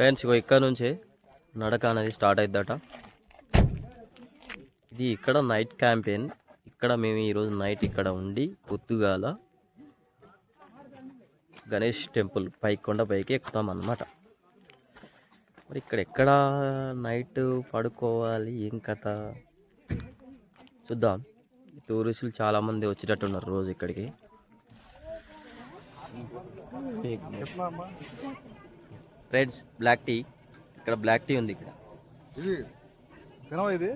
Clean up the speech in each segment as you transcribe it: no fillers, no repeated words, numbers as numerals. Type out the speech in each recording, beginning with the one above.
Friends ఇగో ఇక్కడ నుంచి నడక అనేది స్టార్ట్ అవుద్దట. ఇది ఇక్కడ నైట్ క్యాంపెయిన్. ఇక్కడ మేము ఈరోజు నైట్ ఇక్కడ ఉండి పొద్దుగాల గణేష్ టెంపుల్ కొండ పైకి ఎక్కుతాం అన్నమాట. మరి ఇక్కడ ఎక్కడ నైట్ పడుకోవాలి ఏం కథ చూద్దాం. టూరిస్టులు చాలామంది వచ్చేటట్టున్నారు రోజు ఇక్కడికి. ఫ్రెండ్స్ బ్లాక్ టీ, ఇక్కడ బ్లాక్ టీ ఉంది. ఇక్కడ ఇది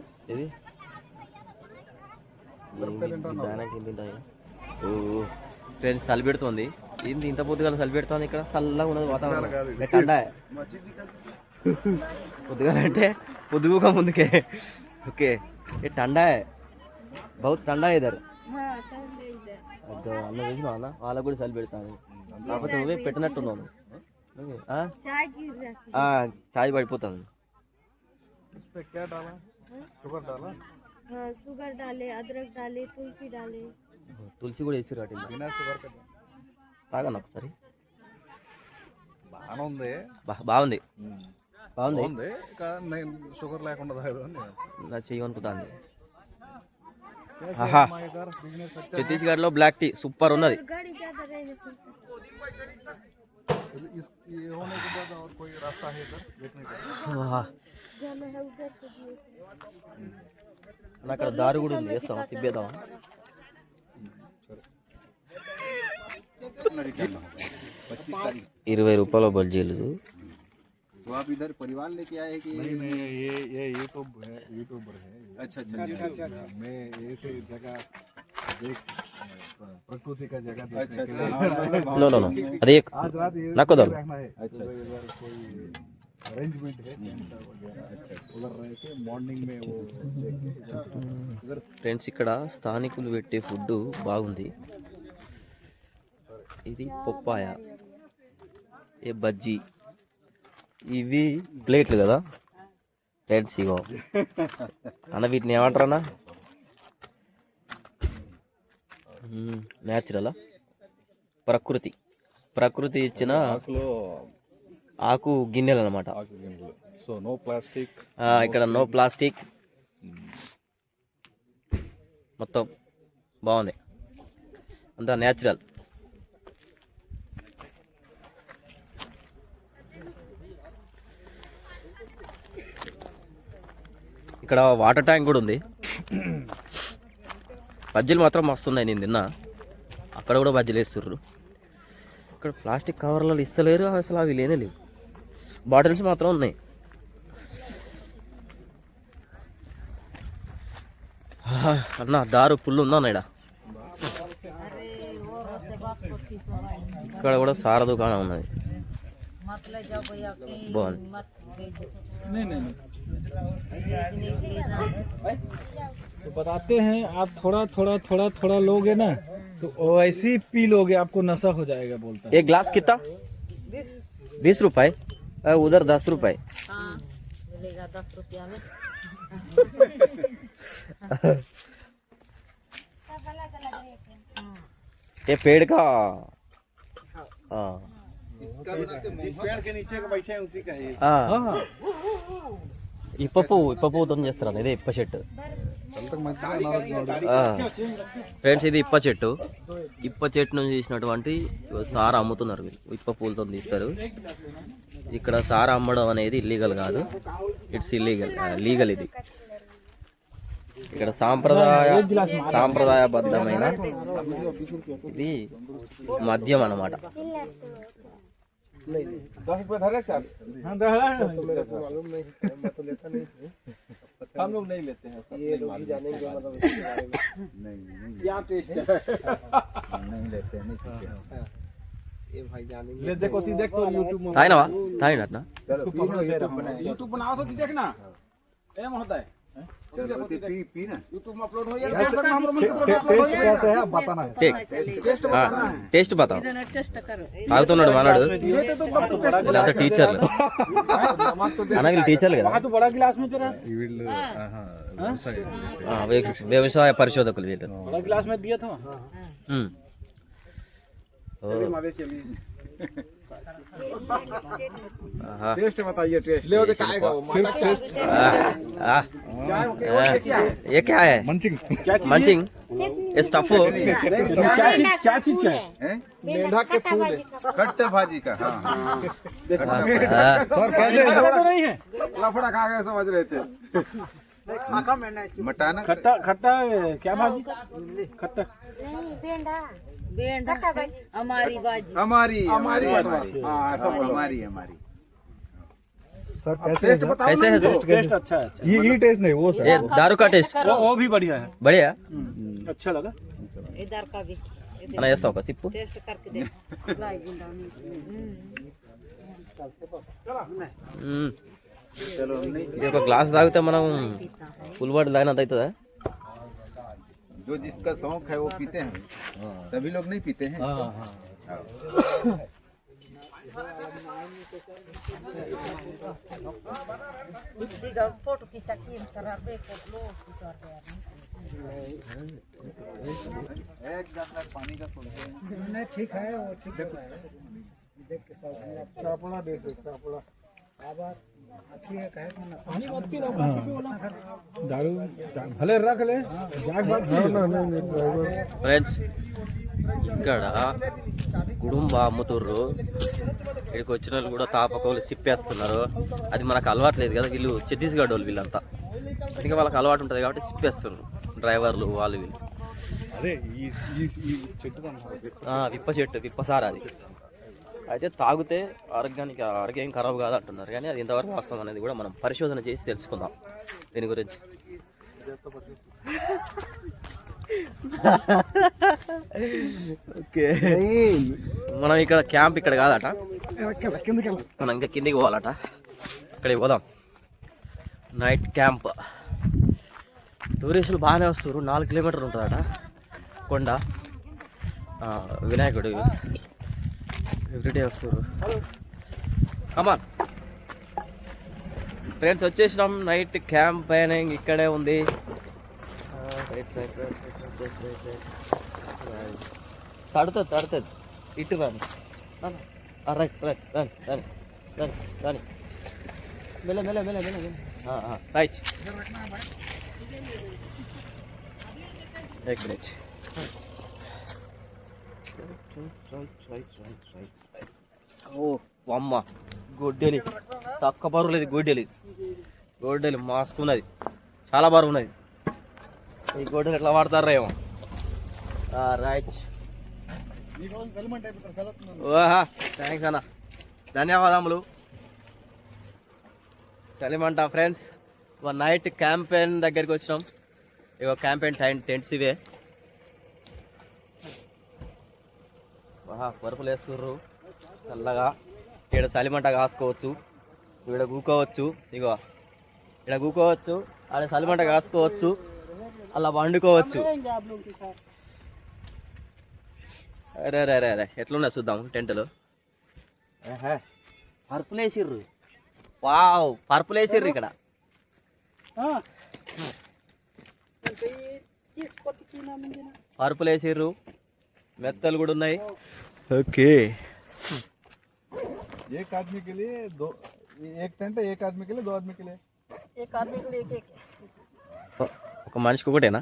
ఓ ఫ్రెండ్స్ చలి పెడుతుంది. ఏంది ఇంత పొద్దుగాల చలి పెడుతుంది? ఇక్కడ చల్లగా ఉన్నది వాతావరణం. ठंडा है పొద్దుగాల అంటే పొద్దుగా ముందుకే. ఓకే ये ठंडा है, बहुत ठंडा है इधर. అన్న చూసినా అన్న వాళ్ళకు కూడా చలి పెడుతుంది. కాకపోతే నువ్వే పెట్టినట్టున్నావు. చాయ్ పడిపోతుంది. शुगर डाले, अदरक डाले, तुलसी डाले. తులసి కూడా వేసి రాటి తాగను ఒకసారి. బాగుంది బాగుంది బాగుంది. షుగర్ లేకుండా నా చెయ్యనుకుంటుంది. ఛత్తీస్గఢ్ లో బ్లాక్ టీ సూపర్ ఉన్నది. అక్కడ దారి కూడా ఉంది, వేస్తాం సిబ్బేద్దాం. ₹20 బజ్జీలు. तो आप इधर परिवार लेके आए कि नहीं? ये यूट्यूबर है. अच्छा. मैं ऐसे जगह देख प्रकृति का जगह देखने के लिए. नो अरे आज रात నాకు దో. अच्छा कोई अरेंजमेंट है. अच्छा उधर रह के మార్నింగ్ में वो ఫ్రెండ్స్ ఇక్కడ స్థానికులు పెట్టే ఫుడ్ బాగుంది. ఇది పప్పాయ, ఏ బజ్జీ, ఇవి ప్లేట్లు కదా ఫ్రెండ్స్. ఇగో అన్న వీటిని ఏమంటారన్నా? న్యాచురలా ప్రకృతి ఇచ్చిన ఆకు గిన్నెలు అన్నమాట. So no plastic. ఇక్కడ నో ప్లాస్టిక్, మొత్తం బాగుంది, అంతా న్యాచురల్. ఇక్కడ వాటర్ ట్యాంక్ కూడా ఉంది. బజ్జీలు మాత్రం మస్తున్నాయి, నేను తిన్నా. అక్కడ కూడా బజ్జీలు వేస్తుర్రు. ఇక్కడ ప్లాస్టిక్ కవర్లలో ఇస్తలేరు అసలు, అవి లేనే లేవు. బాటిల్స్ మాత్రం ఉన్నాయి. అన్న దారు ఫుల్ ఉందా అన్న? ఇక్కడ కూడా సారా దుకాణం ఉన్నది, బాగుంది. तो बताते हैं आप थोड़ा लोगे ना तो ऐसे ही पी लोगे, आपको नशा हो जाएगा बोलता है. एक ग्लास कितना? 20 रुपए. उधर 10 रुपए. मिलेगा 10 रुपया में. ये पेड़ का जिस पेड़ के नीचे का बैठे हैं उसी का है. ఇప్పపుతం చేస్తారు. ఇదే ఇప్ప చెట్టు ఫ్రెండ్స్. ఇది ఇప్ప చెట్టు. ఇప్ప చెట్టు నుంచి తీసినటువంటి సారా అమ్ముతున్నారు వీళ్ళు. ఇప్ప పూలతో తీస్తారు. ఇక్కడ సారా అమ్మడం అనేది ఇల్లీగల్ కాదు, ఇట్స్ లీగల్. ఇది ఇక్కడ సాంప్రదాయబద్ధమైన ఇది మద్యం అన్నమాట. हम लोग नहीं लेते हैं. ये लोग ही जानेंगे मतलब इसके बारे में. नहीं क्या टेस्ट है. नहीं लेते हैं. ये भाई जानेंगे. ले देखो ती देख तो YouTube में తాగినవా? తాగినట్నా? YouTube बनाओ तो देखना एम होता है. पी ना YouTube में अपलोड हो जाएगा. टेस्ट कैसा है आप बताना है. టేస్ట్ బతావు. తాగుతున్నాడు మనడు. వీళ్ళంతా టీచర్లు అన్న, వీళ్ళు టీచర్లు కదా. बड़ा गिलास में तेरा వ్యవసాయ పరిశోధకులు వీళ్ళు. बड़ा गिलास में दिया था. ఆహా. टेस्ट बताइए टेस्ट ले खाएगा सिर्फ टेस्ट ఆ, ये क्या है मंचिंग मंचिंग ये स्टफ क्या चीज क्या है? मेंढक के फूल खट्टा भाजी का हाँ हाँ, सर कैसे ऐसा तो नहीं है। लफड़ा खा गए समझ रहे थे मटाना खट्टा खट्टा क्या भाजी? खट्टा बेंडा हमारी बाजी हमारी हमारी हाँ सब हमारी हमारी सर कैसे कैसे है तो टेस्ट अच्छा है, अच्छा ये टेस्ट नहीं वो ये दारू का टेस्ट वो भी बढ़िया है। बढ़िया अच्छा लगा। इधर का भी అన్న చేస్తావు ఒక సిప్పు टेस्ट करके देख लाई जिंदानी మ్మ్. ఇది ఒక గ్లాస్ తాగితే మనం ఫుల్ బాటిల్ తాగినంత అవుతుందా? जो जिसका शौक है वो पीते हैं सभी लोग नहीं पीते हैं फोटो खींचा की तरह बेको लो खींचा एक गिलास पानी का सोचते हैं ठीक है वो ठीक है देख के सब चापड़ा दे दो चापड़ा पानी मत पी दारू भले रख ले जाग बात ఫ్రెండ్స్ ఇక్కడ కుటుంబ అమ్ముతుర్రు. ఇక్కడికి వచ్చిన వాళ్ళు కూడా తాపకోలు సిప్పేస్తున్నారు. అది మనకు అలవాట్లేదు కదా, వీళ్ళు ఛత్తీస్గఢ్ వాళ్ళు వీళ్ళంతా. అందుకే వాళ్ళకి అలవాటు ఉంటుంది కాబట్టి సిప్పేస్తున్నారు డ్రైవర్లు వాళ్ళు వీళ్ళు. అదే ఈ చెట్టు విప్ప చెట్టు విప్పసార అది. అయితే తాగితే ఆరోగ్యం ఖరాబ్ కాదు అంటున్నారు, కానీ అది ఎంతవరకు వాస్తవం అనేది కూడా మనం పరిశోధన చేసి తెలుసుకుందాం దీని గురించి. ఓకే, మనం ఇక్కడ క్యాంప్ ఇక్కడ కాదట, మనం ఇంకా కిందికి పోవాలట. అక్కడికి పోదాం. Night camp. టూరిస్టులు బాగానే వస్తారు. 4 కిలోమీటర్లు ఉంటుందట కొండ. వినాయకుడు ఎవ్రీడే వస్తారు. కమాన్ ఫ్రెండ్స్, వచ్చేసినాం. నైట్ క్యాంప్ అయినింగ్ ఇక్కడే ఉంది. తడుతుంది ఇటు రాని. రైట్ రైట్ రాని రాని రాని రాని మెల్ల మెల్ల మెల్ల మెల్ల మెల్ల రైట్. एक मिनट. ఓ అమ్మ, గొడ్డలి తక్కువ బరువు లేదు. గొడ్డలి మస్తు ఉన్నది, చాలా బరువు ఉన్నది. ఈ గొడ్డలి ఎట్లా వాడతారా ఏమో. రైట్. ఓహా, థ్యాంక్స్ అన్న, ధన్యవాదములు. చలిమంట ఫ్రెండ్స్. నైట్ క్యాంపెయిన్ దగ్గరికి వచ్చినాం. ఇగో క్యాంపెయిన్ టెంట్స్ ఇవే. పరుపులు వేస్తుర్రు చల్లగా. ఇక్కడ చలిమంట కాసుకోవచ్చు, ఇక్కడ కూకోవచ్చు. ఇగో ఇక్కడ కూకోవచ్చు, ఆడ చలిమంట కాసుకోవచ్చు, అలా వండుకోవచ్చు. అరే అరే అరే అరే ఎట్లున్నా చూద్దాం టెంట్లు. పరుపులు వేసిర్రు. వావ్, పరుపులు వేసిర్రు ఇక్కడ. పరుపులు వేసిర్రు, మెత్తలు కూడా ఉన్నాయి. ఓకే, एक आदमी के लिए दो, एक टेंट है एक आदमी के लिए, 2 आदमी के लिए, एक आदमी के लिए एक ఒక మనిషికి ఒకటేనా?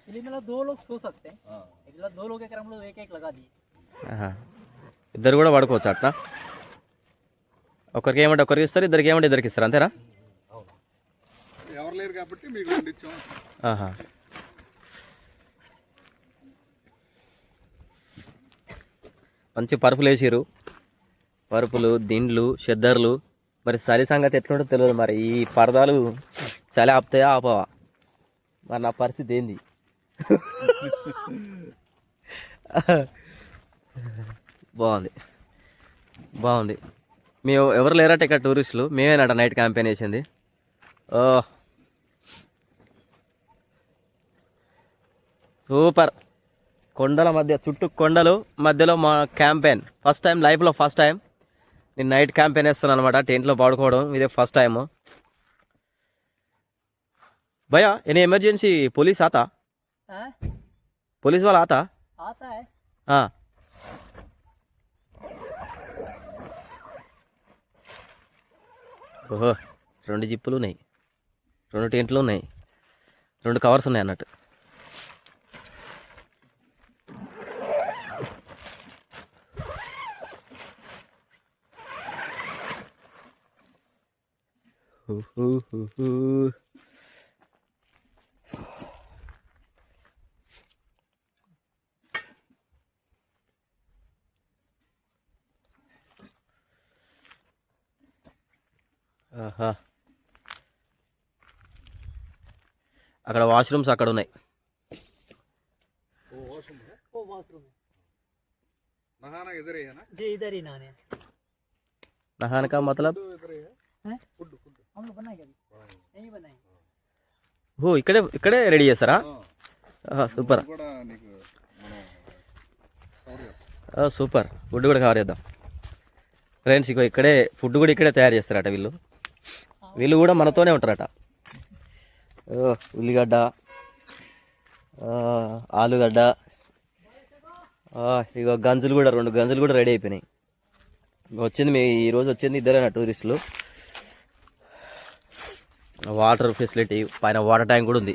मतलब 2 लोग सो सकते हैं। 2 लोग के हम लोग एक लगा दिए। ఇద్దరు కూడా పడుకోవచ్చు అట్లా. ఒకరికి ఏమంటే ఒకరికి ఇస్తారు, ఇద్దరికి ఏమంటే ఇద్దరికి ఇస్తారు, అంతేనా? ఎవరు లేరు కాబట్టి మీకు ఇచ్చాం. మంచి పరుపులు వేసిరు. పరుపులు, దిండ్లు, చెద్దర్లు. మరి చలి సంగతి ఎట్లుంటుందో తెలియదు. మరి ఈ పరదాలు చలి ఆపుతాయా ఆపవా? మరి నా పరిస్థితి ఏంది? బాగుంది. మేము ఎవరు లేరట ఇక్కడ టూరిస్టులు, మేమేనట నైట్ క్యాంపెయిన్ వేసింది. సూపర్. కొండల మధ్య, చుట్టూ కొండలు మధ్యలో మా క్యాంపెయిన్. ఫస్ట్ టైం లైఫ్లో, ఫస్ట్ టైం నేను నైట్ క్యాంపెయిన్ వేస్తాను అనమాట. టెంట్లో పడుకోవడం ఇదే ఫస్ట్ టైము. भैया यानी इमरजेंसी पुलिस आता? पुलिस वाला आता? आता है। हाँ, ఓహో 2 జిప్పులు ఉన్నాయి, 2 టెంట్లు ఉన్నాయి, 2 కవర్స్ ఉన్నాయి అన్నట్టు. ఆహా, అక్కడ వాష్రూమ్స్ అక్కడ ఉన్నాయి. वो वॉशरूम है नहाना इधर ही है ना? जी, इधर ही नहाने हैं। నహాన్ కా మతలబ్ इधर ही है। हैं? फुड फुड हम लोग बनाएंगे अभी, यहीं बनाएंगे। ఓ ఇక్కడే రెడీ చేస్తారా? సూపర్ కూడా నీకు మనం సూపర్. ఫుడ్ కూడా కవర్ చేద్దాం ఫ్రెండ్స్. ఇగో ఇక్కడే ఫుడ్ కూడా ఇక్కడే తయారు చేస్తారట వీళ్ళు కూడా మనతోనే ఉంటారట. ఉల్లిగడ్డ, ఆలుగడ్డ, ఇగో గంజులు కూడా 2 గంజులు కూడా రెడీ అయిపోయినాయి. ఈరోజు వచ్చింది ఇద్దరేనా టూరిస్టులు. వాటర్ ఫెసిలిటీ, పైన వాటర్ ట్యాంక్ కూడా ఉంది.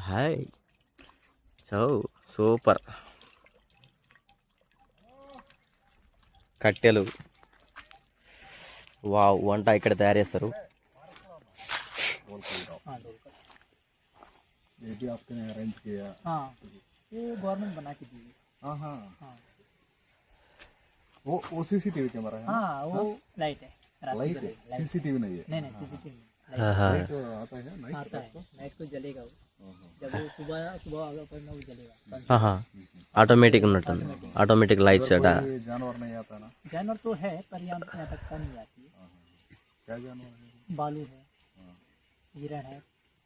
Hi super. కట్టెలు, వావ్, వంట ఇక్కడ తయారు చేస్తారు. ये भी आपने अरेंज किया? हाँ, ये गवर्नमेंट बना के दी। हाँ हाँ हाँ वो सीसीटीवी कैमरा है? हाँ, वो लाइट है, रात को लाइट है, जलेगा। सीसीटीवी नहीं है। नहीं नहीं, सीसीटीवी लाइट आता है नाइट आता है, लाइट को जलेगा वो। जब वो सुबह आगे पड़ना वो जलेगा। ఆటోమేటిక్ ఉన్నట్టుంది, ఆటోమేటిక్ లైట్స్ అట. कोई जानवर नहीं आता ना? जानवर तो है पर यहाँ तक कम नहीं आती है। क्या जानवर है? बालू है, हिरण है,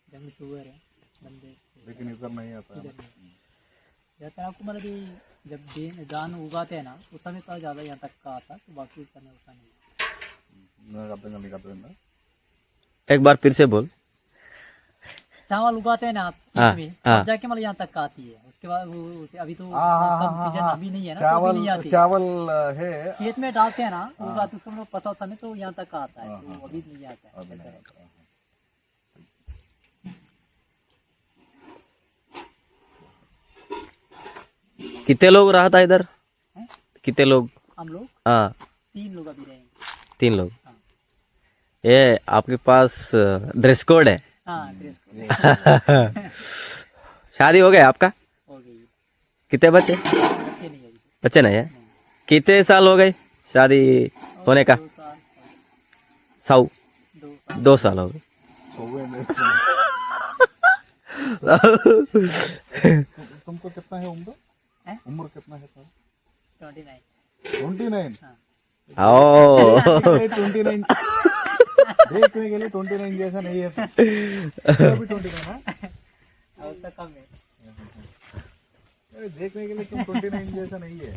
जंगली सुअर है, बंदे। लेकिन इधर नहीं आता है। जब तक आपको मतलब जब धान उगाते हैं ना उस समय तो ज़्यादा यहाँ तक का आता, तो बाकी समय उतना नहीं। एक बार फिर से बोल. चावल उगाते हैं ना आप खेत में, तब जाके मतलब यहाँ तक का आती है। उसके बाद वो अभी तो कम सीजन अभी नहीं है ना, तो अभी नहीं आती। चावल है। खेत में डालते हैं ना, उगाते उसको मतलब फसल समय तो यहाँ तक का आता है, तो अभी नहीं आता है। ऐसा है। कितने लोग रहता इधर? कितने लोग? हम लोग हाँ 3 लोग अभी रहेंगे। 3 लोग. ये आपके पास ड्रेस कोड है? हाँ, ड्रेस कोड शादी हो गया आपका? हो गई। कितने बच्चे? बच्चे नहीं है अभी। बच्चे नहीं है? कितने साल हो गए शादी होने का? 2 साल 2 साल हो गए. तुमको कितना है उम्र? हैं? उम्र कितना है? 29। 29? ओ 29 देखने के लिए 29 जैसा नहीं है। अभी 29 है? और तो कम है। अरे देखने के लिए तुम 29 जैसा नहीं है।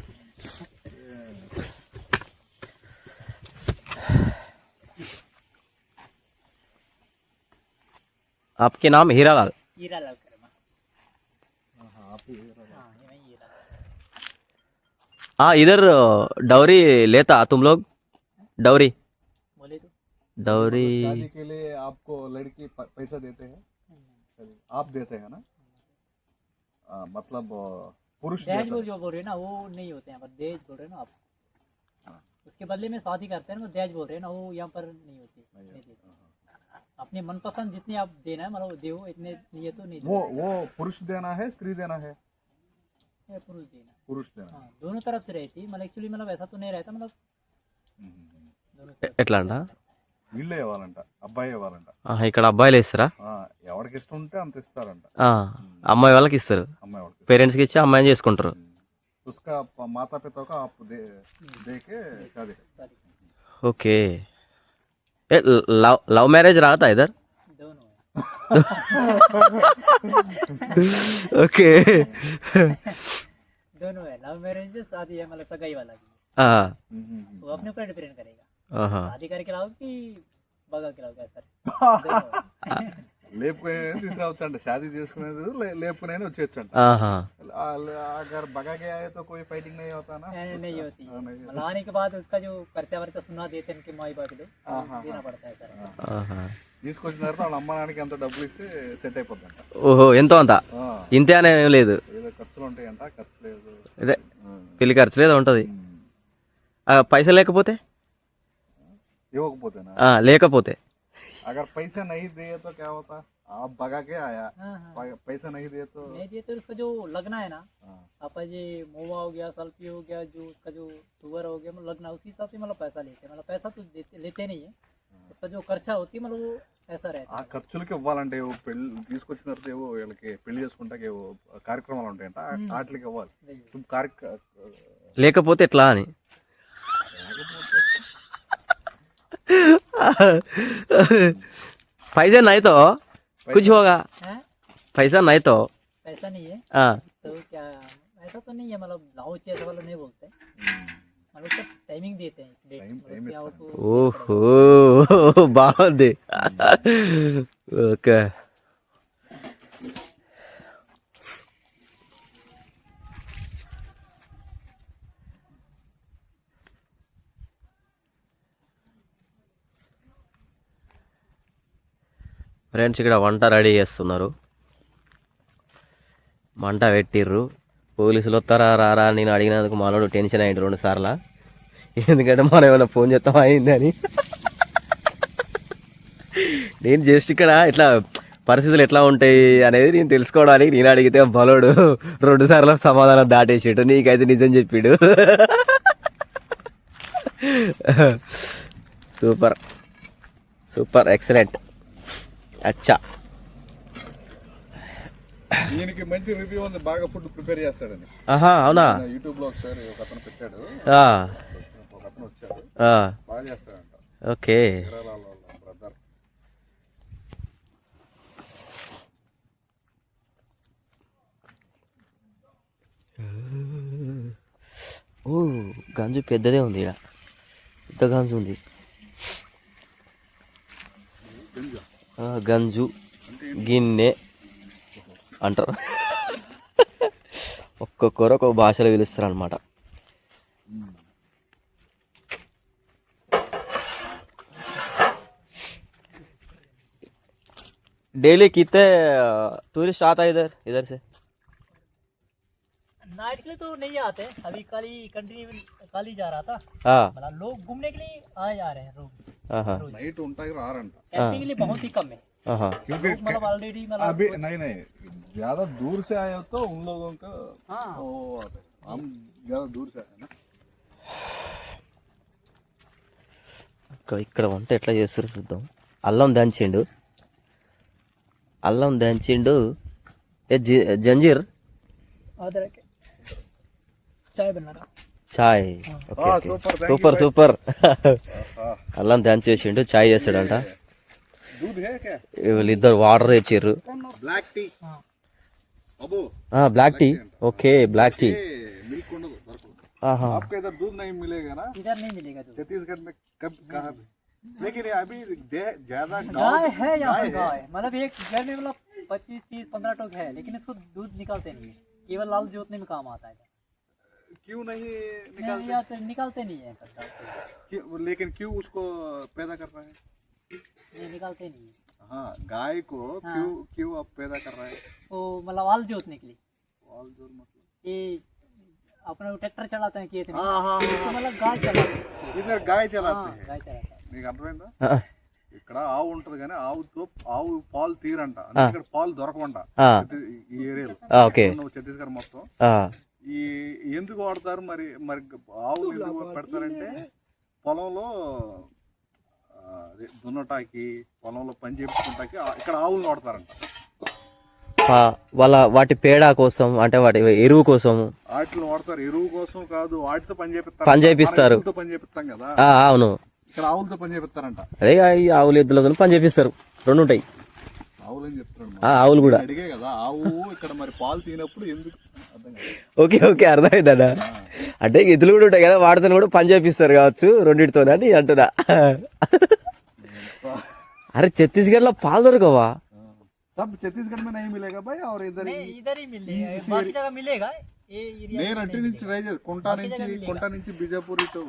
आपके नाम हीरालाल? हीरा लाल कर्मा। हाँ आप ही हाँ, ये वही हीरा लाल। हाँ, इधर डौरी लेता तुम लोग? डौरी बोले तो डौरी शादी के लिए आपको लड़की पैसा देते हैं? आप देते हैं ना? मतलब पुरुष दहेज देता बोल जो बोल रहे हैं ना वो नहीं होते हैं, पर दहेज बोल रहे हैं ना आप, उसके बदले में शादी करते हैं ना, वो दहेज बोल रहे हैं ना, वो यहाँ पर नहीं होती, नहीं देते। अपने मनपसंद जितने आप देना है मतलब दे, इतने नहीं तो नहीं है। वो पुरुष देना है स्त्री देना है? ये पुरुष देना। पुरुष देना। हाँ, दोनों तरफ से रहती मतलब एक्चुअली मतलब ऐसा तो नहीं रहता, मतलब दोनों तरफ। ఎట్లా అంట? వీళ్ళే ఇవ్వాలంట, అబ్బాయి ఇవ్వాలంట. ఇక్కడ అబ్బాయిలు ఇస్తారా? ఎవరికి ఇష్టం ఉంటే అంత ఇస్తారంట. అమ్మాయి వాళ్ళకి ఇస్తారు, అమ్మాయి వాళ్ళకి. పేరెంట్స్కి ఇచ్చి అమ్మాయిని చేసుకుంటారు. उसका माता पिता का आप दे के शादी। ओके. लव मैरिज रहा था इधर? दोनों है। ओके. दोनों है, लव मैरिज शादी है मतलब सगाई वाला भी, हाँ वो अपने ऊपर डिपेंड करेगा, हाँ. शादी करके लाओ कि बगा के लाओ, कैसा లేపుకునే తీసుకురావచ్చంట शादी చేసుకునేది లేపుకునే వచ్చేయచ్చంట ఆహా अगर भगा के आए तो कोई फाइटिंग नहीं होता ना नहीं होती मतलब आने के बाद उसका जो पर्चा वर्चा सुना देते हैं उनके माई बाप लोग देना पड़ता है सर ఆహా తీసుకొచ్చిన తర్వాత వాళ్ళ అమ్మ నాన్నకి ఎంత డబ్బులు ఇస్తే సెట్ అయిపోతుందంట ఓహో ఎంతో అంత ఇంతే అనే ఏం లేదు ఏదో ఖర్చులు ఉంటాయంట ఖర్చు లేదు అదే పెళ్లి ఖర్చు లేదు ఉంటుంది పైసలు లేకపోతే ఇవ్వకపోతేనా లేకపోతే अगर पैसा नहीं दिए तो क्या होता आप भगा के आया पैसा नहीं दिए तो उसका जो लगना है ना आपका ये मोवा हो गया सल्फी हो गया जो उसका जो शुगर हो गया मतलब लगना उसी हिसाब से मतलब पैसा लेते हैं मतलब पैसा तो लेते नहीं है उसका जो खर्चा होती है मतलब वो ऐसा रहता ఆ ఖర్చులకి ఇవ్వాలంటే ఏవో పెళ్లి తీసుకొచ్చిన తర్వాత ఏవో వీళ్ళకి పెళ్లి చేసుకుంటాక ఏవో కార్యక్రమాలు ఉంటాయంట వాటికి ఇవ్వాలి లేకపోతే ఎట్లా అని पैसा नहीं तो कुछ होगा है पैसा नहीं तो पैसा नहीं है हाँ तो क्या ऐसा तो नहीं है मतलब लाओ ऐसा वाला नहीं बोलते मतलब उसका टाइमिंग देते हैं डेट मतलब क्या हो तो ఓహో బాగుంది ఓకే ఫ్రెండ్స్ ఇక్కడ వంట రెడీ చేస్తున్నారు మంట పెట్టిర్రు పోలీసులు వస్తారా రారా నేను అడిగినందుకు మనోడు టెన్షన్ అయ్యిండు 2 సార్లు ఎందుకంటే మనం ఏమైనా ఫోన్ చేస్తాం అయిందని నేను జస్ట్ ఇక్కడ ఇట్లా పరిస్థితులు ఎట్లా ఉంటాయి అనేది నేను తెలుసుకోవడానికి నేను అడిగితే బలోడు 2 సార్లు సమాధానం దాటేసాడు నీకైతే నిజం చెప్పాడు సూపర్ సూపర్ ఎక్సలెంట్ అచ్చా ఈయనకి మంచి రివ్యూ ఉంది బాగా ఫుడ్ ప్రిపేర్ చేస్తాడని ఆహా అవునా యూట్యూబ్ లో ఒకసారి ఒక అతను పెట్టాడు ఒక అతను వచ్చాడు బాగా చేస్తాడంట ఓకే కేరళలో బ్రదర్ ఓ గంజు పెద్దదే ఉంది ఇక్కడ పెద్ద గంజు ఉంది గంజు గిన్నె అంటారు ఒక్కొక్కరు ఒక్కొక్క భాషలో పిలుస్తారు అనమాట डेली कितने टूरिस्ट आता है इधर से नाइट के लिए तो नहीं आते अभी कल ही कंटिन्यू कल ही जा रहा था हाँ मतलब लोग घूमने के लिए आए जा रहे हैं रोज हाँ నైట్ ఉంటాయి రారంట कैंपिंग के लिए बहुत ही कम है हाँ क्योंकि लोग मतलब ऑलरेडी मतलब अभी नहीं ज्यादा दूर से आए हो तो उन लोगों का हाँ वो आते हैं। हम ज्यादा दूर से आए ना ఇక్కడ వంట ఎట్లా చేస్తారు చూద్దాం అల్లం దంచిండు ఏ జంజీర్ अदरक चाय बना रहा చాయ్ సూపర్ సూపర్ అల్లం దంచేసిండు చాయ్ చేస్తాడంట दूध है क्या వీళ్ళిద్దరు వాటర్ తెచ్చిర్రు ब्लैक टी अबो black tea okay black tea milk ఉండదు ఆహా आपको इधर दूध नहीं मिलेगा ना इधर नहीं मिलेगा दूध छत्तीसगढ़ में कब कहाँ पे लेकिन ये अभी ज्यादा गाय है यहाँ पर गाय मतलब एक घर में मतलब 25 30 15 टोक है लेकिन इसको दूध निकालते नहीं है केवल लाल जोतने में काम आता है क्यों नहीं निकालते नहीं है लेकिन क्यों उसको पैदा कर रहा है ये निकालते नहीं है हाँ गाय को क्यों क्यों आप पैदा कर रहा है वो मतलब लाल जोतने के लिए वाल जोर मतलब ये अपना ट्रैक्टर चलाते हैं खेत में हाँ हाँ तो मतलब गाय चलाते हैं इधर गाय चलाते हाँ हैं गाय चलाते हैं నీకు అర్థమైందా ఇక్కడ ఆవు ఉంటది కానీ ఆవు పాలు తీరంట అంటే ఇక్కడ పాలు దొరకవంట ఈ ఏరియాలో ఓకే ఛత్తీస్గఢ్ మొత్తం ఈ ఎందుకు వాడతారు మరి మరి ఆవులు ఎందుకు పెడతారంటే పొలంలో దున్నటాకి పొలంలో పని చేయించుకుంటాకి ఇక్కడ ఆవులను వాడతారంట వాటి పేడ కోసం అంటే వాటి ఎరువు కోసం వాటిని వాడతారు ఎరువు కోసం కాదు వాటితో పని చేపిస్తారు పని చేపిస్తాం కదా అవును ఇక్కడ ఆవులతో పని చేపిస్తారంట అదే ఈ ఆవులు ఎద్దులతో పని చేపిస్తారు 2 ఉంటాయి ఆవులు అని చెప్తారు ఆవులు కూడా అడిగే కదా ఆవు ఇక్కడ మరి పాలు తీనప్పుడు ఎందుకు అర్థం కాదు ఓకే ఓకే అర్థమైందన్న అంటే ఎద్దులు కూడా ఉంటాయి కదా వాటితో కూడా పని చేపిస్తారు కావచ్చు రెండింటితో అని అంటున్నా అరే ఛత్తీస్గఢ్లో పాలు దొరకవా तब छत्तीसगढ़ में नहीं मिलेगा भाई और इधर नहीं इधर ही मिलेगा, बाकी जगह मिलेगा ये एरिया నేను అటు నుంచి ట్రై చేసి కొంట నుంచి బీజాపూర్ ఇటు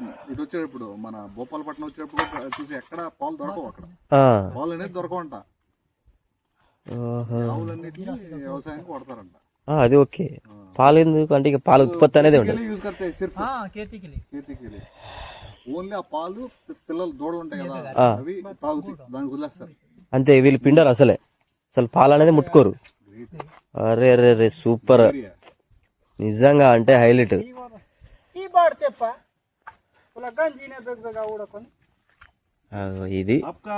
వచ్చేటప్పుడు మన భోపాలపట్నం వచ్చేటప్పుడు చూసి ఎక్కడ పాలు దొరకవు అక్కడ పాలు అనేది దొరకవంట ఆవులన్నిటిని వ్యవసాయానికి వాడతారంట అది ఓకే పాలు ఎందుకు అంటే ఇక పాల ఉత్పత్తి అనేది ఉండదు యూజ్ करते हैं सिर्फ हाँ खेती के लिए खेती के लिए ఓన్లీ ఆ పాలు పిల్లలు దూడలు ఉంటాయి కదా అవి తాగుతాయి దానికి వదిలేస్తారు అంతే వీళ్ళు పిండరు అసలు పాలు అనేది ముట్టుకోరు అరే అరే అరే సూపర్ నిజంగా అంటే హైలైట్ ఈ బార్ చెప్ప పులా గంజినే బెగబెగా ఊడకొని ఇది आपका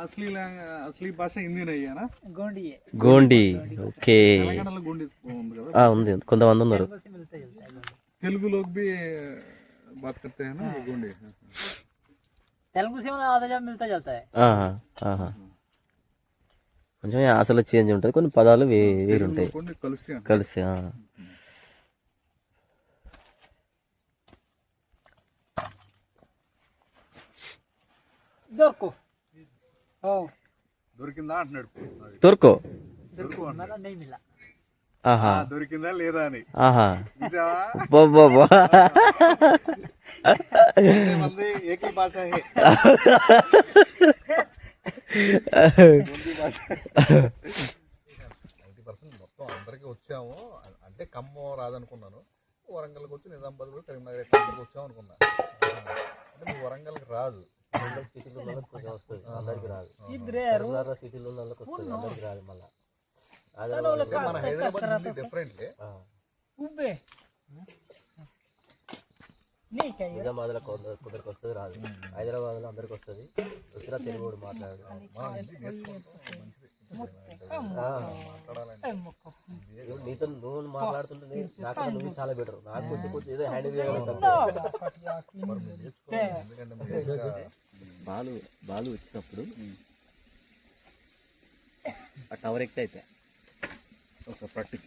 असली భాష హిందీ नहीं है ना गोंडी है, గోండి ఓకే తెలంగాణలో గోండి ఉంది కదా ఉంది కొంతమంది ఉన్నారు से मिलता जुलता है गोंडी। తెలుగు लोग भी बात करते हैं ना ये गोंडी तेलुगु से मतलब आधा जब मिलता जाता है। ఆహా, ఆహా. కొంచెం అసలు చేంజ్ ఉంటుంది కొన్ని పదాలు వేరుంటాయి కొన్ని కలిసి కలిసి దొరకో దొరికిందా అంటున్నాడు దొరకో मतलब नहीं मिला। ఆహా దొరికిందా లేదా అని ఆహా చూసావా బాబా మళ్ళీ ఏకీ భాష హే మొత్తం అందరికి వచ్చాము అంటే ఖమ్మం రాదనుకున్నాను వరంగల్కి వచ్చి నిజామాబాద్ కూడా కరీంనగర్ అందరికి వచ్చాము అనుకున్నా అంటే మీ వరంగల్కి రాదు అందరికి రాదు इधर సిటీలో వస్తుంది అందరికి రాదు మళ్ళీ మన హైదరాబాద్ డిఫరెంట్లీ उबे नहीं चाहिए నిజామాబాద్ లో కొందరికి వస్తుంది రాదు హైదరాబాద్ లో అందరికి వస్తుంది వచ్చినా తెలుగు కూడా మాట్లాడదు నీతో నువ్వు మాట్లాడుతుంటే నాకు నువ్వు చాలా బెటర్ నాకు కొంచెం కొంచెం ఏదో హ్యాండిల్ చేయగలుగుతాను బాలు వచ్చినప్పుడు ఆ టవర్ ఎక్కితే అయిపోయా ఒక ప్రాక్టీస్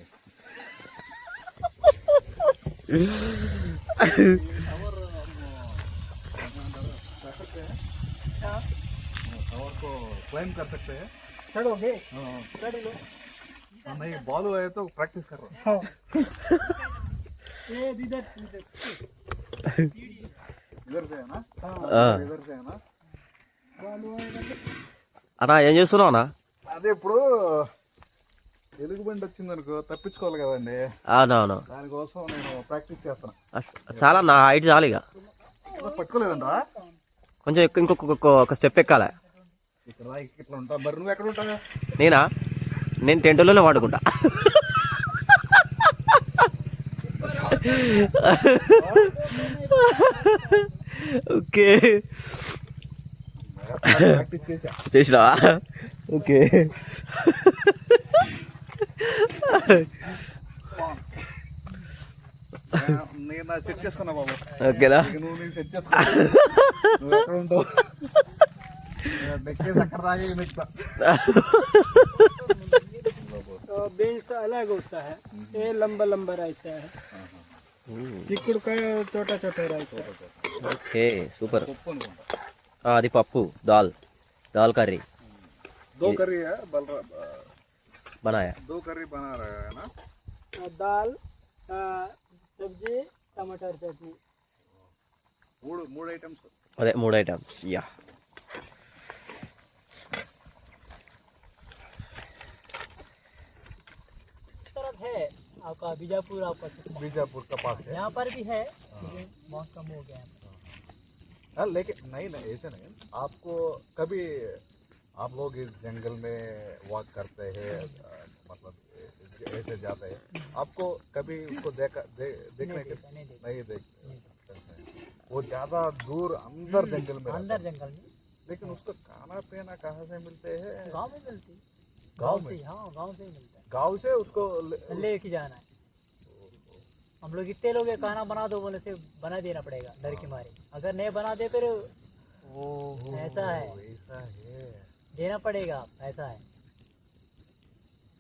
टावर को क्लाइम कर सकते हैं चढ़ोगे नहीं बॉल है तो प्रैक्टिस कर रहा हूँ ये इधर इधर से है ना इधर से है ना అన్నా ఏం చేస్తున్నావు అన్నా అదే ఇప్పుడు ఎలుగు బండి వచ్చింది అనుకో తప్పించుకోవాలి కదండి అవునవును దానికోసం నేను ప్రాక్టీస్ చేస్తాను చాలా నా హైట్ చాలు ఇక పట్టుకోలేదంటా కొంచెం ఇంకొక స్టెప్ ఎక్కాలి ఇక్కడ ఇట్లా ఉంటా మరి నువ్వు ఎక్కడ ఉంటావు నేను టెంటులోనే వాడుకుంటా ఓకే ప్రాక్టీస్ చేసా చేసినావా ఓకే నేను నా సెట్ చేసుకున్నా బాబు ఓకేనా ఇక నువ్వు నేను సెట్ చేసుకో నువ్వు ఎక్కడ ఉంటావు నెక్కేసి అక్కడ దాకా నెక్తా तो बेंस अलग होता है ये लंबा लंबा रहता है चिकुड़ का छोटा छोटा रहता है ఓకే సూపర్ పప్పు అనుకుంటా అది పప్పు దాల్ కర్రీ दो करी है बनाया दो करी बना रहे हैं ना दाल सब्जी टमाटर चटनी మూడు ఐటమ్స్ అదే 3 ఐటమ్స్ యా तरफ है आपका बीजापुर, आपका बीजापुर का पास है यहाँ पर भी है लेकिन बहुत कम हो गया है। हाँ लेकिन नहीं ऐसे नहीं आपको कभी आप लोग इस जंगल में वॉक करते हैं मतलब ऐसे जाते हैं आपको कभी उसको देखने के नहीं देखते वो ज़्यादा दूर अंदर जंगल में अंदर जंगल में लेकिन उसको खाना पीना कहाँ से मिलते हैं गांव में मिलती है। गांव में से, हाँ गांव से ही मिलता गांव से उसको है, लेके जाना है। हम लोग इतने लोग हैं, खाना बना दो बोले से बना देना पड़ेगा डर के मारे, अगर नहीं बना दे फिर ऐसा है देना पड़ेगा, ऐसा है।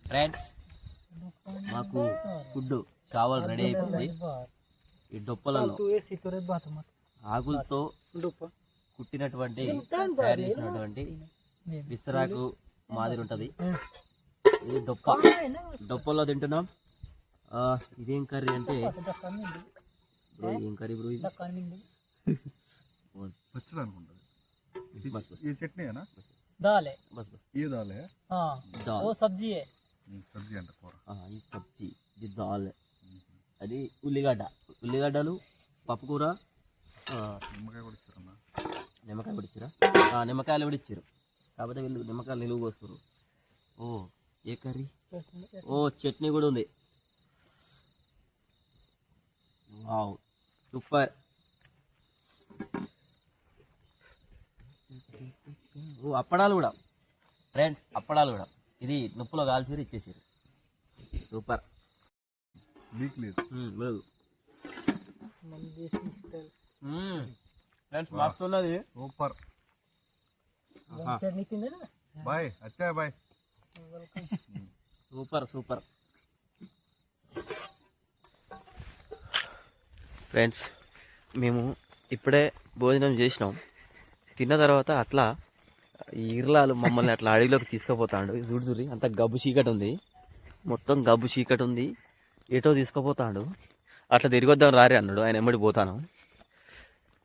ఫ్రెండ్స్ మాకు ఫుడ్ కావాలి రెడీ అయిపోయింది ఈ డొప్పలలో तो ये सितुरे बात मत ఆకులతో కుట్టినటువంటి తయారు చేసినటువంటి విసరాకు మాదిరి ఉంటుంది ఇది డొప్ప, డొప్పలో తింటున్నాం. ఇదేం కర్రీ అంటే బ్రో, ఏం కర్రీ బ్రో ఇది? पचड़ा अनुకుంటా. बस बस ये चटनी है ना? दाल है। बस बस ये दाल है. हाँ दाल, वो सब्जी है। सब्जी अंట కూర. ఈ సబ్జీ, ఇది దాల్, అది ఉల్లిగడ్డ, ఉల్లిగడ్డలు, పప్పుకూర, నిమ్మకాయ కూడా ఇచ్చారన్నా. నిమ్మకాయ కూడా ఇచ్చారా? నిమ్మకాయలు కూడా ఇచ్చారు, కాకపోతే వీళ్ళు నిమ్మకాయలు నిలువ పోస్తారు. ఓ ఏ కర్రీ? ఓ చట్నీ కూడా ఉంది. Wow super. ఓ అప్పడాలు కూడా ఫ్రెండ్స్, అప్పడాలు కూడా. ఇది నుప్పులో కాల్చిరు ఇచ్చేసారు. సూపర్. వీక్లీ లేదు ఫ్రెండ్స్, మస్తు ఉన్నది. సూపర్. चटनी थी ना। బాయ్ అచ్చా బాయ్. Super super. ఫ్రెండ్స్, మేము ఇప్పుడే భోజనం చేసినాం. తిన్న తర్వాత అట్లా ఈ ఇర్లాలు మమ్మల్ని అట్లా అడవిలోకి తీసుకుపోతాడు. చూడు చూరి, అంత గబ్బు చీకటి ఉంది, మొత్తం గబ్బు చీకటి ఉంది. ఏటో తీసుకుపోతాడు. అట్లా తిరిగొద్దాం రారి అన్నాడు. ఆయన ఎమ్మడి పోతాను.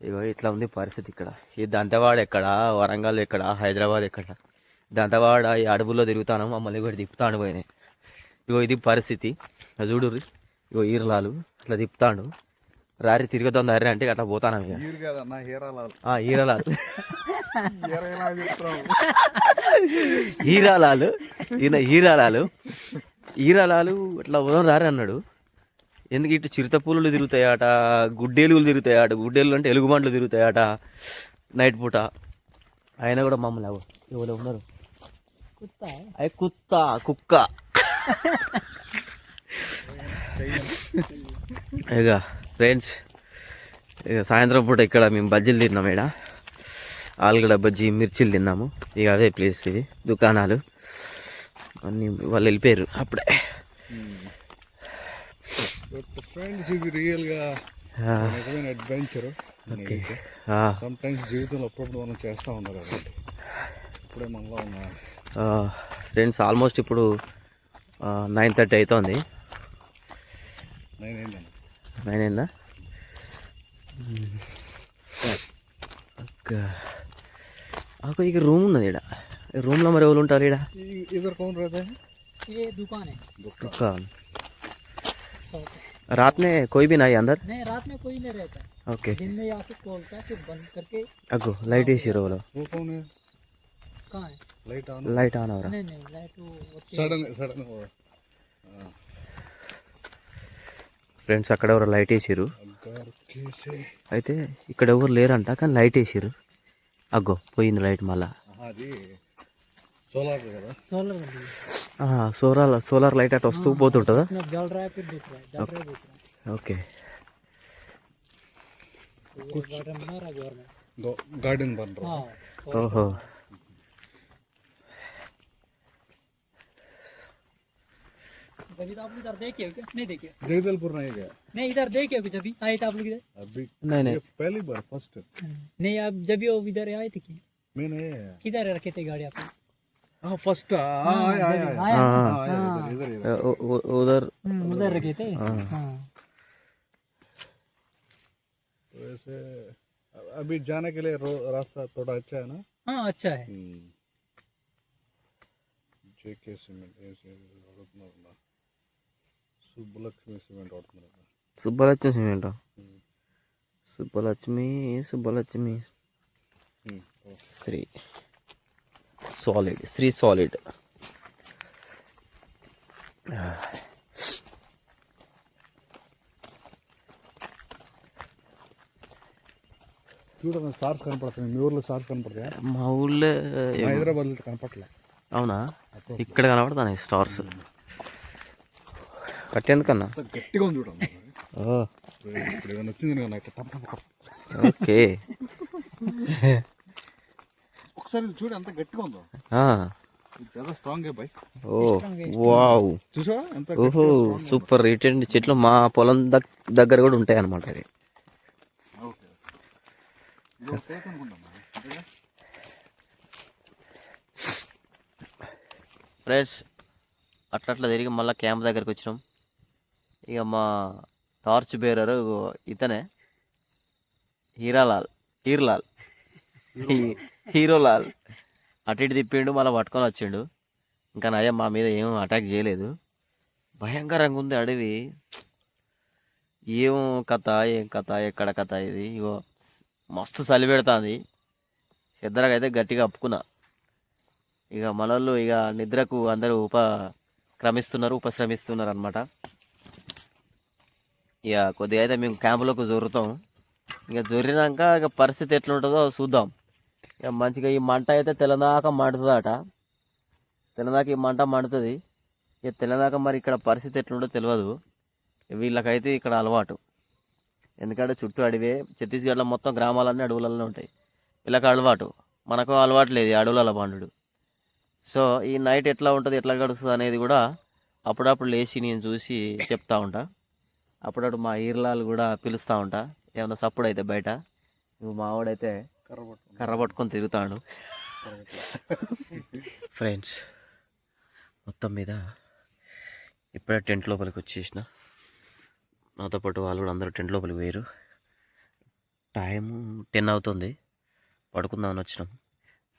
ఇగో ఇట్లా ఉంది పరిస్థితి ఇక్కడ. ఈ దంతవాడ ఎక్కడ, వరంగల్ ఎక్కడ, హైదరాబాద్ ఎక్కడ, దంతవాడ ఈ అడవుల్లో తిరుగుతాను. మమ్మల్ని కూడా తిప్పుతాడు పోయినాయి. ఇగో ఇది పరిస్థితి. చూడు, ఇగో ఈరలాలు అట్లా తిప్పుతాడు. రారి తిరుగుతాం దారి అంటే అట్లా పోతాను. ఇక హీర్ కదన్నా, హీరాలాలు. ఈరలాలు, హీరా చెప్తావు. హీరాలాలు, ఈయన హీరాలాలు. ఈరాలాలు అట్లా ఉదయం రారి అన్నాడు. ఎందుకు ఇటు చిరుత పూలు తిరుగుతాయట, గుడ్డేలుగులు తిరుగుతాయట. గుడ్డేలు అంటే ఎలుగుబండ్లు తిరుగుతాయట నైట్ పూట. ఆయన కూడా మమ్మల్ని ఎవరు ఉన్నారు, అవి కుక్క. ఇక ఫ్రెండ్స్, ఇక సాయంత్రం పూట ఇక్కడ మేము బజ్జీలు తిన్నాము. ఇక్కడ ఆలుగడ్డ బజ్జీ, మిర్చీలు తిన్నాము. ఇక అదే ప్లేస్, ఇవి దుకాణాలు అన్నీ. వాళ్ళు వెళ్ళిపోయారు అప్పుడే. ఫ్రెండ్స్, ఇది రియల్ గా నిజమైన అడ్వెంచర్. ఓకే. సమ్ టైమ్స్ జీవితంలో అప్పుడప్పుడు మనం చేస్తూ ఉన్నారు కాబట్టి ఇప్పుడే మనలో ఉన్న. ఫ్రెండ్స్, ఆల్మోస్ట్ ఇప్పుడు 9:30 అవుతుంది. 9 అయిందా? ఓకే. ఇక రూమ్ ఉన్నది ఇక్కడ. రూమ్లో మరి ఎవరు ఉంటారు ఇక్కడ? इधर कौन रहता है? ये दुकान है। दुकान। रात में कोई भी नहीं अंदर? नहीं, रात में कोई नहीं रहता। ओके. दिन में आके खोलता है, फिर बंद करके। अगो लाइट ही सिरो बोलो. वो कौन है? कहाँ है? लाइट ऑन हो रहा. नहीं नहीं, लाइट वो सडन हो. ఫ్రెండ్స్, అక్కడ ఎవరు లైట్ వేసారు. అయితే ఇక్కడ ఎవరు లేరంట, కానీ లైట్ వేసారు. అగ్గో పోయింది లైట్ మళ్ళా. అది సోలార్ కదా? सोलर సోలార్ లైట్ అటు వస్తూ పోతుంటుందా? जल रहा है, फिर दिख रहा है, जल रहा है, दिख रहा है। ఓకే. कुछ गार्डन बना रहा है गवर्नमेंट। गार्डन बन रहा है. हाँ। ఓహో. अभी तो आप लोग इधर देखे हो क्या? नहीं देखे? जगदलपुर नहीं गया नहीं, इधर देखे हो कुछ? अभी आए थे आप लोग इधर? अभी. नहीं नहीं, ये पहली बार फर्स्ट. नहीं, आप जब भी वो इधर आए थे क्या? मैं नहीं आया. किधर रखे थे गाड़ी आपको? हाँ फर्स्ट आया आया इधर इधर उधर उधर रखे थे। हाँ। तो ऐसे अभी जाने के लिए रास्ता थोड़ा अच्छा है ना? हाँ, अच्छा है। जेके सीमेंट ऐसे Subbalakshmi cement Subbalakshmi cement. Subbalakshmi Sri solid. చూడండి, స్టార్స్ కనపడుతుంది. మీ ఊర్లో స్టార్స్ కనపడతాయా? మా ఊళ్ళో హైదరాబాద్లో కనపడలే. అవునా? ఇక్కడ కనపడతాయి స్టార్స్. కట్టేందుకన్నా గట్టిగా ఉంది చూడండి. ఇప్పుడు ఏదైనా వచ్చింది కదా ఓకే. ఒకసారి చూడు ఎంత గట్టిగా ఉందో. Strong by. ఓ వావ్, చూసా ఎంత. ఓహో సూపర్. రీటెండ్ చెట్లు మా పొలం దగ్గర కూడా ఉంటాయి అన్నమాట. అది ఫ్రెండ్స్, అట్లా తిరిగి మళ్ళీ క్యాంప్ దగ్గరికి వచ్చినాం. ఇక మా టార్చ్ బేరరు ఇతనే హీరాలాల్ హీరోలాల్ అటు ఇటు తిప్పిండు, మళ్ళీ పట్టుకొని వచ్చిండు. ఇంకా నయం మా మీద ఏం అటాక్ చేయలేదు. భయంకరంగా ఉంది అడవి. ఏం కథ ఎక్కడ కథ ఇది. ఇగో మస్తు చలి పెడుతుంది. చెద్దరగా అయితే గట్టిగా అప్పుకున్నా. ఇక మనోళ్ళు ఇక నిద్రకు అందరూ ఉపశ్రమిస్తున్నారు అనమాట. ఇక కొద్దిగా అయితే మేము క్యాంపులోకి జొరుతాం. ఇక జొరినాక ఇక పరిస్థితి ఎట్లుంటుందో చూద్దాం. ఇక మంచిగా ఈ మంట అయితే తెల్లదాకా మండుతుందట. తెల్లదాకా ఈ మంట మండుతుంది. ఇక తెల్లదాకా మరి ఇక్కడ పరిస్థితి ఎట్లుంటో తెలియదు. వీళ్ళకైతే ఇక్కడ అలవాటు, ఎందుకంటే చుట్టూ అడవే. ఛత్తీస్గఢ్లో మొత్తం గ్రామాలన్నీ అడవులలో ఉంటాయి. వీళ్ళకి అలవాటు, మనకు అలవాటు లేదు ఈ అడవులలో పండుడు. సో ఈ నైట్ ఎట్లా ఉంటుంది, ఎట్లా గడుస్తుంది అనేది కూడా అప్పుడప్పుడు లేచి నేను చూసి చెప్తా ఉంటా. అప్పుడప్పుడు మా ఈర్లాలు కూడా పిలుస్తూ ఉంటా, ఏమన్నా సప్పుడు అయితే బయట. మావాడైతే కర్ర పట్టుకొని తిరుగుతాడు. ఫ్రెండ్స్, మొత్తం మీద ఇప్పుడే టెంట్ లోపలికి వచ్చేసిన. నాతో పాటు వాళ్ళు కూడా అందరూ టెంట్ లోపలికి పోయారు. టైం 10 అవుతుంది. పడుకుందామని వచ్చినాం.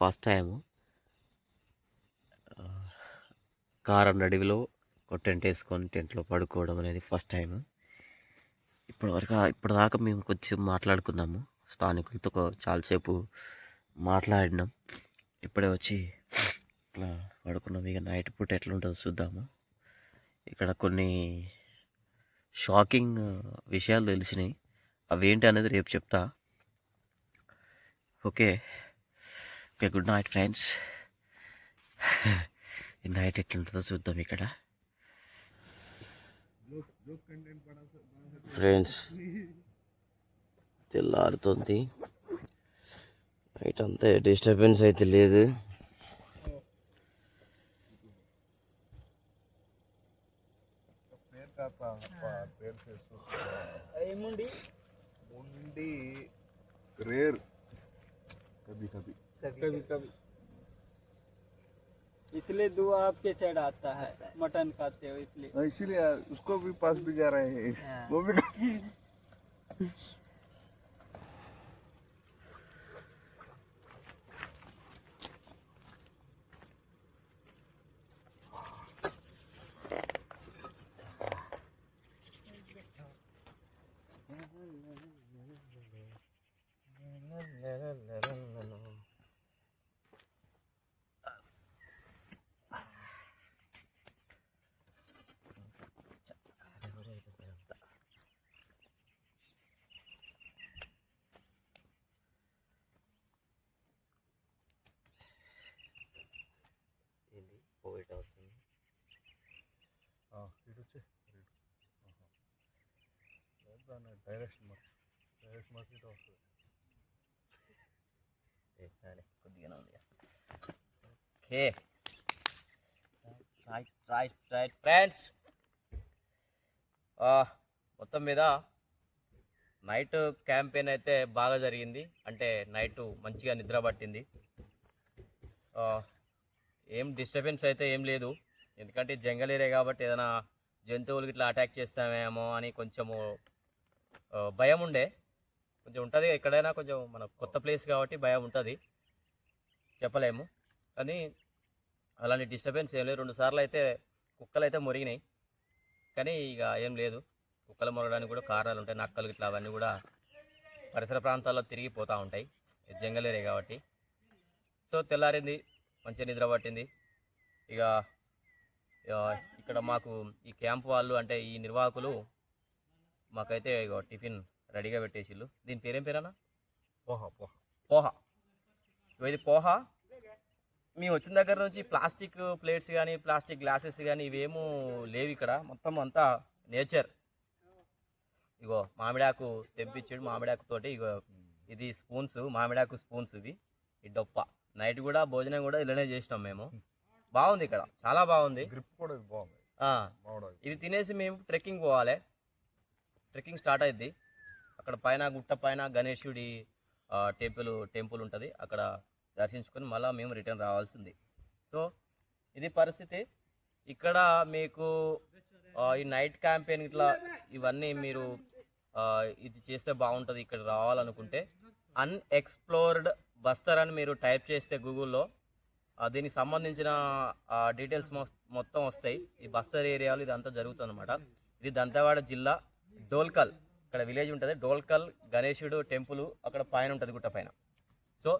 ఫస్ట్ టైము కారం అడవిలో ఒక టెంట్ వేసుకొని టెంట్లో పడుకోవడం అనేది ఫస్ట్ టైం. ఇప్పటిదాకా మేము కొంచెం మాట్లాడుకున్నాము, స్థానికులతో చాలాసేపు మాట్లాడినాం. ఇప్పుడే వచ్చి ఇట్లా పడుకున్నాం. ఇక నైట్ పూట ఎట్లుంటుందో చూద్దాము. ఇక్కడ కొన్ని షాకింగ్ విషయాలు తెలిసినాయి. అవేంటి అనేది రేపు చెప్తా. Okay, good night friends. ఈ నైట్ ఎట్లుంటుందో చూద్దాం. ఇక్కడ ఫ్రెండ్స్ తెల్లారుతుంది. నైట్ అంతా డిస్టర్బెన్స్ అయితే లేదు. मुंडी रेर कभी कभी इसलिए दुआ आपके साइड आता है, मटन खाते हो इसलिए। इसीलिए उसको भी पास भी जा रहे हैं, वो भी డైరెక్షన్ మార్చి వస్తుంది. కొద్దిగానే ఉంది. ఓకే రైట్ ఫ్రెండ్స్, మొత్తం మీద నైట్ క్యాంపెయిన్ అయితే బాగా జరిగింది. అంటే నైట్ మంచిగా నిద్ర పట్టింది. ఏం డిస్టర్బెన్స్ అయితే ఏం లేదు, ఎందుకంటే జంగల్ ఏరియా కాబట్టి ఏదైనా జంతువులకి ఇట్లా అటాక్ చేస్తామేమో అని కొంచెము భయం ఉండే. కొంచెం ఉంటుంది ఎక్కడైనా, కొంచెం మన కొత్త ప్లేస్ కాబట్టి భయం ఉంటుంది, చెప్పలేము. కానీ అలాంటి డిస్టర్బెన్స్ ఏం లేదు. 2 సార్లు అయితే కుక్కలు అయితే మొరిగినాయి, కానీ ఇక ఏం లేదు. కుక్కలు మొరగడానికి కూడా కారణాలు ఉంటాయి. నక్కలు ఇట్లా అవన్నీ కూడా పరిసర ప్రాంతాల్లో తిరిగిపోతూ ఉంటాయి, జంగల్ ఏరియా కాబట్టి. సో తెల్లారింది, మంచిగా నిద్ర పట్టింది. ఇక ఇక్కడ మాకు ఈ క్యాంప్ వాళ్ళు అంటే ఈ నిర్వాహకులు మాకైతే ఇక టిఫిన్ రెడీగా పెట్టేసిళ్ళు. దీని పేరేం పేరన్నా? పోహా. ఇది పోహా. మేము వచ్చిన దగ్గర నుంచి ప్లాస్టిక్ ప్లేట్స్ కానీ ప్లాస్టిక్ గ్లాసెస్ కానీ ఇవేమో లేవు ఇక్కడ. మొత్తం అంతా నేచర్. ఇగో మామిడాకు తెంపించాడు, మామిడాకుతోటి. ఇగో ఇది స్పూన్స్, మామిడాకు స్పూన్స్ ఇవి. ఈ డొప్ప. నైట్ కూడా భోజనం కూడా ఇలానే చేసినాం మేము. బాగుంది ఇక్కడ, చాలా బాగుంది. గ్రిప్ కూడా బాగుంది. ఇది తినేసి మేము ట్రెక్కింగ్ పోవాలి. ట్రెక్కింగ్ స్టార్ట్ అయింది. అక్కడ పైన గుట్ట పైన గణేశుడి టెంపుల్ ఉంటుంది, అక్కడ దర్శించుకొని మళ్ళీ మేము రిటర్న్ రావాల్సింది. సో ఇది పరిస్థితి. ఇక్కడ మీకు ఈ నైట్ క్యాంపెయిన్ ఇట్లా ఇవన్నీ మీరు ఇది చేస్తే బాగుంటుంది ఇక్కడ రావాలనుకుంటే అన్ఎక్స్ప్లోర్డ్ బస్తర్ అని మీరు టైప్ చేస్తే గూగుల్లో దీనికి సంబంధించిన డీటెయిల్స్ మొత్తం వస్తాయి. ఈ బస్తర్ ఏరియాలో ఇదంతా జరుగుతుంది అనమాట. ఇది దంతెవాడ జిల్లా డోల్కల్, ఇక్కడ విలేజ్ ఉంటుంది. డోల్కల్ గణేశుడు టెంపుల్ అక్కడ పైన ఉంటుంది, గుట్ట పైన. సో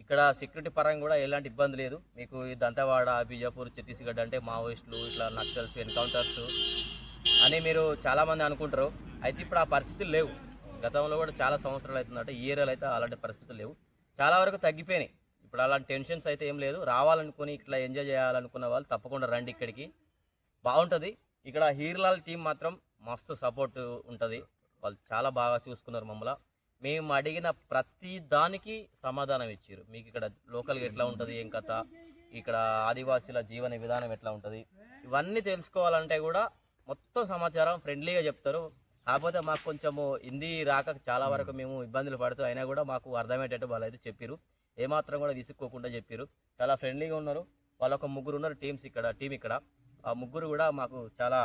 ఇక్కడ సెక్యూరిటీ పరంగా కూడా ఎలాంటి ఇబ్బంది లేదు మీకు. ఈ దంతెవాడ, బీజాపూర్, ఛత్తీస్గఢ్ అంటే మావోయిస్టులు ఇట్లా నక్సల్స్, ఎన్కౌంటర్స్ అని మీరు చాలామంది అనుకుంటారు. అయితే ఇప్పుడు ఆ పరిస్థితులు లేవు. గతంలో కూడా చాలా సంవత్సరాలు అవుతుందంటే ఈ ఏరియాలో అయితే అలాంటి పరిస్థితులు లేవు, చాలా వరకు తగ్గిపోయినాయి. ఇప్పుడు అలాంటి టెన్షన్స్ అయితే ఏం లేదు. రావాలనుకుని ఇట్లా ఎంజాయ్ చేయాలనుకున్న వాళ్ళు తప్పకుండా రండి, ఇక్కడికి బాగుంటుంది. ఇక్కడ హీర్లాల్ టీం మాత్రం మస్తు సపోర్ట్ ఉంటుంది, వాళ్ళు చాలా బాగా చూసుకున్నారు మమ్మల్ని. మేము అడిగిన ప్రతి దానికి సమాధానం ఇచ్చారు. మీకు ఇక్కడ లోకల్గా ఎట్లా ఉంటుంది, ఏం కథ, ఇక్కడ ఆదివాసీల జీవన విధానం ఎట్లా ఉంటుంది, ఇవన్నీ తెలుసుకోవాలంటే కూడా మొత్తం సమాచారం ఫ్రెండ్లీగా చెప్తారు. కాకపోతే మాకు కొంచెము హిందీ రాక చాలా వరకు మేము ఇబ్బందులు పడుతూ అయినా కూడా మాకు అర్థమయ్యేటట్టు వాళ్ళు అయితే చెప్పారు. ఏమాత్రం కూడా విసుక్కోకుండా చెప్పారు, చాలా ఫ్రెండ్లీగా ఉన్నారు. వాళ్ళు ఒక 3 ఉన్నారు టీం ఇక్కడ. ఆ 3 కూడా మాకు చాలా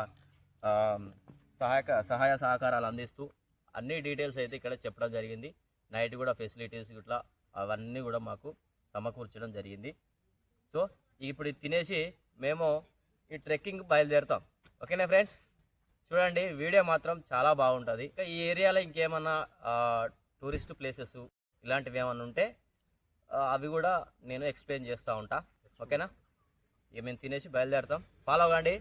సహాయ సహకారాలు అందిస్తూ అన్ని డీటెయిల్స్ అయితే ఇక్కడ చెప్పడం జరిగింది. నైట్ కూడా ఫెసిలిటీస్ ఇట్లా అవన్నీ కూడా మాకు సమకూర్చడం జరిగింది. సో ఇప్పుడు ఇది తినేసి మేము ఈ ట్రెక్కింగ్ బయలుదేరుతాం. ఓకేనా ఫ్రెండ్స్, చూడండి వీడియో మాత్రం చాలా బాగుంటుంది. ఇంకా ఈ ఏరియాలో ఇంకేమన్నా టూరిస్ట్ ప్లేసెస్ ఇలాంటివి ఏమన్నా ఉంటే అవి కూడా నేను ఎక్స్ప్లెయిన్ చేస్తూ ఉంటా. ఓకేనా, ఇక మేము తినేసి బయలుదేరుతాం. ఫాలో కాండి.